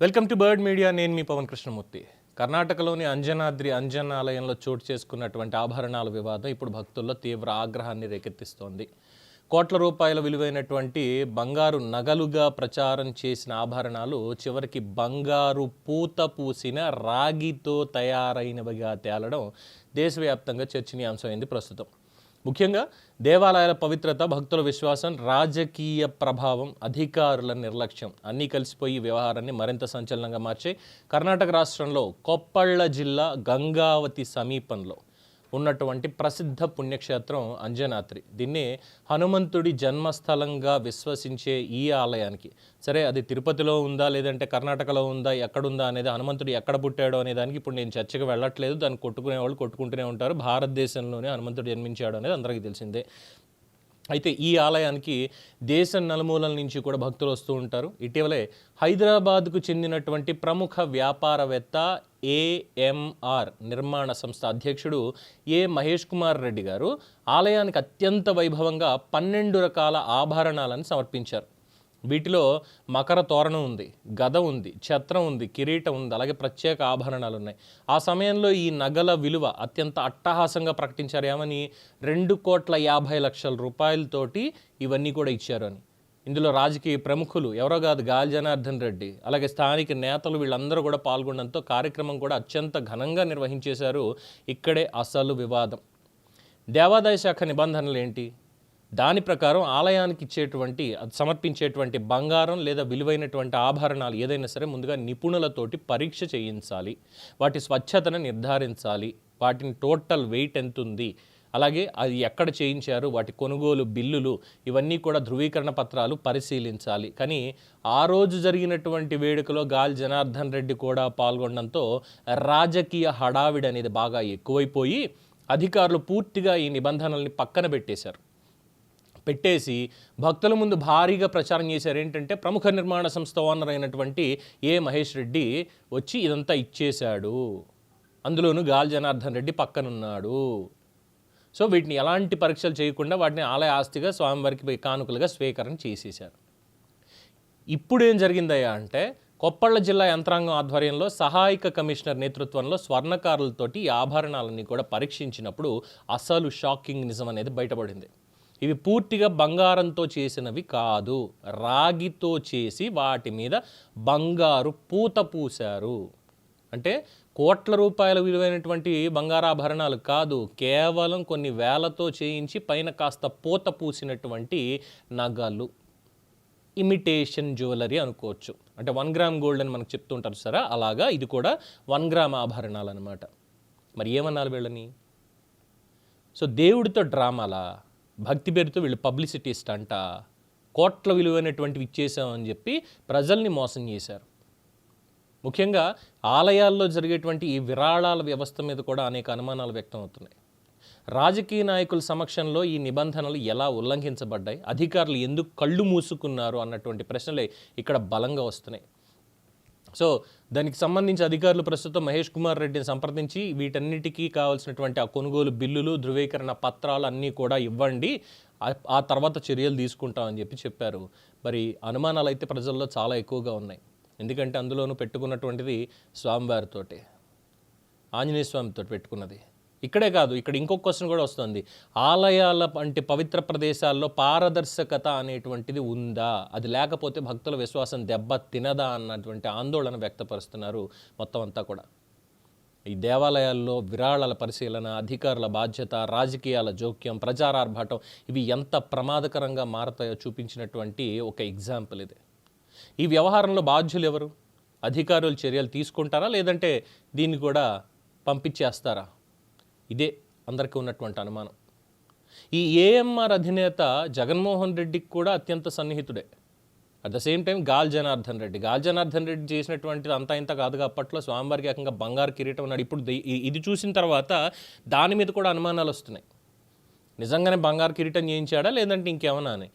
Welcome to bird media. నేను మీ పవన్ కృష్ణమూర్తి. కర్ణాటకలోని అంజనాద్రి ఆలయంలో చోటు చేసుకున్నటువంటి ఆభరణాల వివాదం ఇప్పుడు భక్తుల్లో తీవ్ర ఆగ్రహాన్ని రేకెత్తిస్తోంది. కోట్ల రూపాయల విలువైనటువంటి బంగారు నగలుగా ప్రచారం చేసిన ఆభరణాలు చివరికి బంగారు పూత పూసిన రాగితో తయారైనవిగా తేలడం దేశవ్యాప్తంగా చర్చనీయాంశమైంది ప్రస్తుతం. ముఖ్యంగా దేవాలయాల పవిత్రత, భక్తుల విశ్వాసం, రాజకీయ ప్రభావం, అధికారుల నిర్లక్ష్యం అన్నీ కలిసిపోయి వ్యవహారాన్ని మరింత సంచలనంగా మార్చాయి. కర్ణాటక రాష్ట్రంలో కొప్పళ్ళ జిల్లా గంగావతి సమీపంలో ఉన్నటువంటి ప్రసిద్ధ పుణ్యక్షేత్రం అంజనాద్రి. దీన్ని హనుమంతుడి జన్మస్థలంగా విశ్వసించే ఈ ఆలయానికి, సరే అది తిరుపతిలో ఉందా లేదంటే కర్ణాటకలో ఉందా ఎక్కడుందా అనేది, హనుమంతుడు ఎక్కడ పుట్టాడో అనే దానికి ఇప్పుడు నేను చర్చకు వెళ్ళట్లేదు. దాన్ని కొట్టుకునే వాళ్ళు కొట్టుకుంటూనే ఉంటారు. భారతదేశంలోనే హనుమంతుడు జన్మించాడు అనేది అందరికీ తెలిసిందే. అయితే ఈ ఆలయానికి దేశం నలుమూలల నుంచి కూడా భక్తులు వస్తూ ఉంటారు. ఇటీవలే హైదరాబాద్కు చెందినటువంటి ప్రముఖ వ్యాపారవేత్త ఏఎంఆర్ నిర్మాణ సంస్థ అధ్యక్షుడు మహేష్ కుమార్ రెడ్డి గారు ఆలయానికి అత్యంత వైభవంగా 12 రకాల ఆభరణాలను సమర్పించారు. వీటిలో మకర తోరణం ఉంది, గద ఉంది, ఛత్రం ఉంది, కిరీటం ఉంది, అలాగే ప్రత్యేక ఆభరణాలు ఉన్నాయి. ఆ సమయంలో ఈ నగల విలువ అత్యంత అట్టహాసంగా ప్రకటించారు. ఏమని? 2,50,00,000 రూపాయలతోటి ఇవన్నీ కూడా ఇచ్చారు అని. ఇందులో రాజకీయ ప్రముఖులు ఎవరో కాదు, గాలి జనార్దన్ రెడ్డి, అలాగే స్థానిక నేతలు వీళ్ళందరూ కూడా పాల్గొనడంతో కార్యక్రమం కూడా అత్యంత ఘనంగా నిర్వహించేశారు. ఇక్కడే అసలు వివాదం. దేవాదాయ శాఖ నిబంధనలు ఏంటి? దాని ప్రకారం ఆలయానికి ఇచ్చేటువంటి, సమర్పించేటువంటి బంగారం లేదా విలువైనటువంటి ఆభరణాలు ఏదైనా సరే ముందుగా నిపుణులతోటి పరీక్ష చేయించాలి, వాటి స్వచ్ఛతను నిర్ధారించాలి, వాటిని టోటల్ వెయిట్ ఎంత ఉంది, అలాగే అది ఎక్కడ చేయించారు, వాటి కొనుగోలు బిల్లులు, ఇవన్నీ కూడా ధృవీకరణ పత్రాలు పరిశీలించాలి. కానీ ఆ రోజు జరిగినటువంటి వేడుకలో గాలి జనార్దన్ రెడ్డి కూడా పాల్గొనడంతో రాజకీయ హడావిడి అనేది బాగా ఎక్కువైపోయి అధికారులు పూర్తిగా ఈ నిబంధనల్ని పక్కన పెట్టేసి భక్తుల ముందు భారీగా ప్రచారం చేశారు. ఏంటంటే ప్రముఖ నిర్మాణ సంస్థ ఓనర్ అయినటువంటి మహేష్ రెడ్డి వచ్చి ఇదంతా ఇచ్చేశాడు, అందులోనూ గాలి జనార్దన్ రెడ్డి పక్కనున్నాడు. సో వీటిని ఎలాంటి పరీక్షలు చేయకుండా వాటిని ఆలయ ఆస్తిగా స్వామివారికి కానుకలుగా స్వీకరణ చేసేశారు. ఇప్పుడు ఏం జరిగిందయ్యా అంటే, కొప్పళ్ళ జిల్లా యంత్రాంగం ఆధ్వర్యంలో సహాయక కమిషనర్ నేతృత్వంలో స్వర్ణకారులతోటి ఈ ఆభరణాలన్నీ కూడా పరీక్షించినప్పుడు అసలు షాకింగ్ నిజం అనేది బయటపడింది. ఇవి పూర్తిగా బంగారంతో చేసినవి కాదు, రాగితో చేసి వాటి మీద బంగారు పూత పూశారు. అంటే కోట్ల రూపాయల విలువైనటువంటి బంగారాభరణాలు కాదు, కేవలం కొన్ని వేలతో చేయించి పైన కాస్త పూత పూసినటువంటి నగలు, ఇమిటేషన్ జ్యువెలరీ అనుకోవచ్చు. అంటే 1 గ్రామ్ గోల్డ్ అని మనకు చెప్తుంటారు సరే, అలాగా ఇది కూడా 1 గ్రామ్ ఆభరణాలు అనమాట. మరి ఏమన్నారు వీళ్ళని? సో దేవుడితో డ్రామాలా? భక్తి పేరుతో వీళ్ళు పబ్లిసిటీ స్టంట, కోట్ల విలువైనటువంటివి ఇచ్చేసామని చెప్పి ప్రజల్ని మోసం చేశారు. ముఖ్యంగా ఆలయాల్లో జరిగేటువంటి ఈ విరాళాల వ్యవస్థ మీద కూడా అనేక అనుమానాలు వ్యక్తం అవుతున్నాయి. రాజకీయ నాయకుల సమక్షంలో ఈ నిబంధనలు ఎలా ఉల్లంఘించబడ్డాయి, అధికారులు ఎందుకు కళ్ళు మూసుకున్నారు అన్నటువంటి ప్రశ్నలే ఇక్కడ బలంగా వస్తున్నాయి. సో దానికి సంబంధించి అధికారులు ప్రస్తుతం మహేష్ కుమార్ రెడ్డిని సంప్రదించి వీటన్నిటికీ కావాల్సినటువంటి ఆ కొనుగోలు బిల్లులు, ధృవీకరణ పత్రాలు అన్నీ కూడా ఇవ్వండి, ఆ తర్వాత చర్యలు తీసుకుంటామని చెప్పారు. మరి అనుమానాలు అయితే ప్రజల్లో చాలా ఎక్కువగా ఉన్నాయి. ఎందుకంటే అందులోనూ పెట్టుకున్నటువంటిది స్వామివారితోటి, ఆంజనేయ స్వామితో పెట్టుకున్నది. ఇక్కడే కాదు, ఇక్కడ ఇంకొక క్వశ్చన్ కూడా వస్తుంది. ఆలయాల అంటే పవిత్ర ప్రదేశాల్లో పారదర్శకత అనేటువంటిది ఉందా? అది లేకపోతే భక్తుల విశ్వాసం దెబ్బ తినదా అన్నటువంటి ఆందోళన వ్యక్తపరుస్తున్నారు మొత్తం అంతా కూడా. ఈ దేవాలయాల్లో విరాళాల పరిశీలన, అధికారుల బాధ్యత, రాజకీయాల జోక్యం, ప్రచారార్భాటం, ఇవి ఎంత ప్రమాదకరంగా మారతాయో చూపించినటువంటి ఒక ఎగ్జాంపుల్ ఇది. ఈ వ్యవహారంలో బాధ్యులు ఎవరు? అధికారులు చర్యలు తీసుకుంటారా లేదంటే దీన్ని కూడా పంపించేస్తారా? ఇదే అందరికీ ఉన్నటువంటి అనుమానం. ఈ ఏఎంఆర్ అధినేత జగన్మోహన్ రెడ్డికి కూడా అత్యంత సన్నిహితుడే. అట్ ద సేమ్ టైం గాలి జనార్దన్ రెడ్డి చేసినటువంటిది అంతా ఇంత కాదుగా. అప్పట్లో స్వామివారికి ఏకంగా బంగారు కిరీటం ఉన్నాడు. ఇప్పుడు ఇది చూసిన తర్వాత దాని మీద కూడా అనుమానాలు వస్తున్నాయి. నిజంగానే బంగారు కిరీటం చేయించాడా లేదంటే ఇంకేమన్నా అని.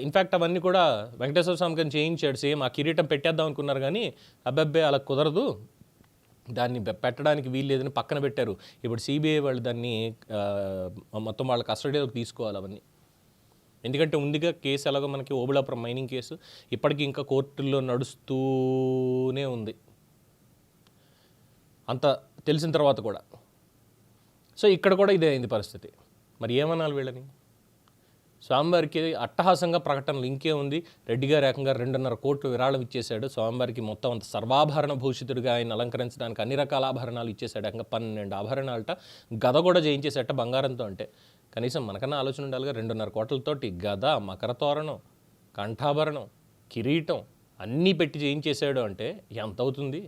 ఇన్ఫ్యాక్ట్ అవన్నీ కూడా వెంకటేశ్వర స్వామి గారిని చేయించాడు. సేమ్ ఆ కిరీటం పెట్టేద్దాం అనుకున్నారు కానీ అబ్బబ్బే అలా కుదరదు, దాన్ని పెట్టడానికి వీలు లేదని పక్కన పెట్టారు. ఇప్పుడు సిబిఐ వాళ్ళు దాన్ని మొత్తం వాళ్ళ కస్టడీలోకి తీసుకోవాలి అవన్నీ. ఎందుకంటే ఉందిగా కేసు ఎలాగో మనకి ఓబుళాపురం మైనింగ్ కేసు ఇప్పటికీ ఇంకా కోర్టుల్లో నడుస్తూనే ఉంది, అంత తెలిసిన తర్వాత కూడా. సో ఇక్కడ కూడా ఇదే అయింది పరిస్థితి. మరి ఏమనాలి వీళ్ళని? స్వామివారికి అట్టహాసంగా ప్రకటనలు ఇంకే ఉంది. రెడ్డి గారు ఏకంగా 2.5 కోట్లు విరాళం ఇచ్చేశాడు. స్వామివారికి మొత్తం అంత సర్వాభరణ భూషితుడిగా ఆయన అలంకరించడానికి అన్ని రకాల ఆభరణాలు ఇచ్చేశాడు. ఏకంగా 12 ఆభరణాలట, గద కూడా చేయించేసేట బంగారంతో. అంటే కనీసం మనకన్నా ఆలోచన ఉండాలిగా. 2.5 కోట్లతోటి గద, మకర తోరణం, కంఠాభరణం, కిరీటం అన్నీ పెట్టి చేయించేశాడు అంటే ఎంత అవుతుంది?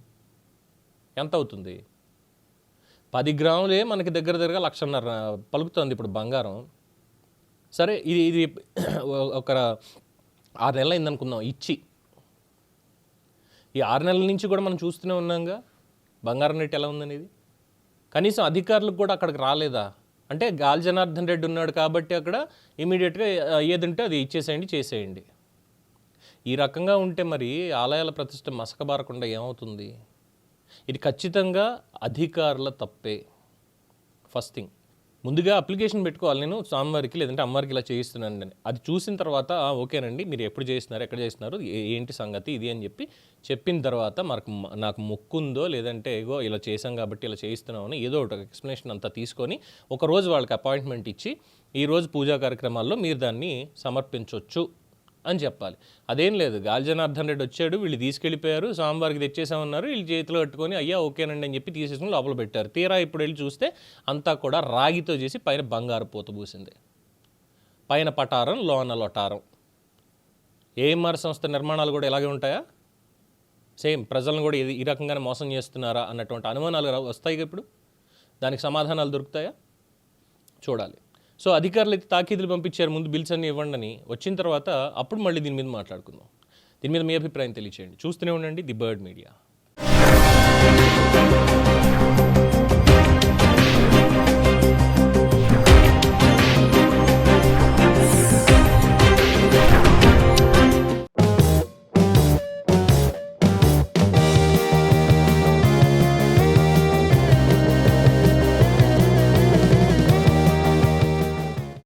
ఎంత అవుతుంది? 10 గ్రాములే మనకి దగ్గర 1,50,000 పలుకుతుంది ఇప్పుడు బంగారం. సరే ఇది ఒక 6 నెలలు అయిందనుకుందాం ఇచ్చి. ఈ 6 నెలల నుంచి కూడా మనం చూస్తూనే ఉన్నాంగా బంగారం రేట్ ఎలా ఉందనేది. కనీసం అధికారులకు కూడా అక్కడికి రాలేదా? అంటే గాలి జనార్దన్ రెడ్డి ఉన్నాడు కాబట్టి అక్కడ ఇమీడియట్గా ఏదంటే అది ఇచ్చేసేయండి, చేసేయండి. ఈ రకంగా ఉంటే మరి ఆలయాల ప్రతిష్ట మసకబారకుండా ఏమవుతుంది? ఇది ఖచ్చితంగా అధికారుల తప్పే. ఫస్ట్ థింగ్, ముందుగా అప్లికేషన్ పెట్టుకోవాలి, నేను స్వామివారికి లేదంటే అమ్మవారికి ఇలా చేయిస్తున్నాను. అది చూసిన తర్వాత ఓకేనండి, మీరు ఎప్పుడు చేస్తున్నారు, ఎక్కడ చేస్తున్నారు, ఏంటి సంగతి ఇది అని చెప్పిన తర్వాత నాకు మొక్కు ఉందో లేదంటే ఏగో ఇలా చేశాం కాబట్టి ఇలా చేయిస్తున్నామని ఏదో ఒకటి ఎక్స్ప్లెనేషన్ అంతా తీసుకొని ఒకరోజు వాళ్ళకి అపాయింట్మెంట్ ఇచ్చి ఈరోజు పూజా కార్యక్రమాల్లో మీరు దాన్ని సమర్పించవచ్చు అని చెప్పాలి. అదేం లేదు, గాలి జనార్దన్ రెడ్డి వచ్చాడు, వీళ్ళు తీసుకెళ్ళిపోయారు, స్వామివారికి తెచ్చేసామన్నారు, వీళ్ళు చేతిలో కట్టుకొని అయ్యా ఓకేనండి అని చెప్పి తీసేసుకుని లోపల పెట్టారు. తీరా ఇప్పుడు వెళ్ళి చూస్తే అంతా కూడా రాగితో చేసి పైన బంగారు పూత పూసింది. పైన పటారం, లోన లొటారం. ఏఎంఆర్ సంస్థ నిర్మాణాలు కూడా ఇలాగే ఉంటాయా? సేమ్ ప్రజలను కూడా ఈ రకంగానే మోసం చేస్తున్నారా అన్నటువంటి అనుమానాలు వస్తాయి. ఇప్పుడు దానికి సమాధానాలు దొరుకుతాయా? చూడాలి. సో అధికారులు అయితే తాకీదులు పంపించారు, ముందు బిల్స్ అన్నీ ఇవ్వండి అని. వచ్చిన తర్వాత అప్పుడు మళ్ళీ దీని మీద మాట్లాడుకుందాం. దీని మీద మీ అభిప్రాయం తెలియచేయండి. చూస్తూనే ఉండండి ది బర్డ్ మీడియా.